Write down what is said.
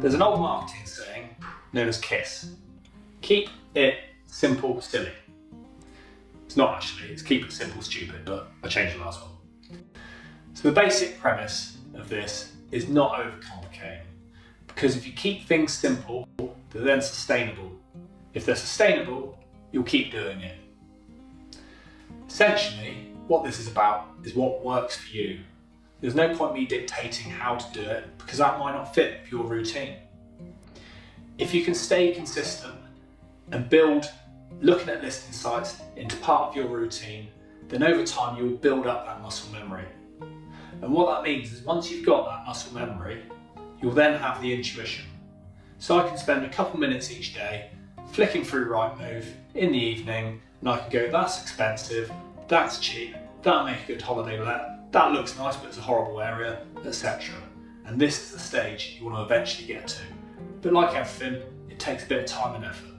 There's an old marketing saying known as KISS. Keep it simple, silly. It's not actually, it's keep it simple, stupid, but I changed the last one. So the basic premise of this is not overcomplicating, because if you keep things simple, they're then sustainable. If they're sustainable, you'll keep doing it. Essentially, what this is about is what works for you. There's no point me dictating how to do it, because that might not fit with your routine. If you can stay consistent and build looking at listing sites into part of your routine, then over time you'll build up that muscle memory. And what that means is once you've got that muscle memory, you'll then have the intuition. So I can spend a couple minutes each day flicking through Rightmove in the evening, and I can go, that's expensive, that's cheap, that'll make a good holiday let, that looks nice but it's a horrible area, etc. And this is the stage you want to eventually get to. But like everything, it takes a bit of time and effort.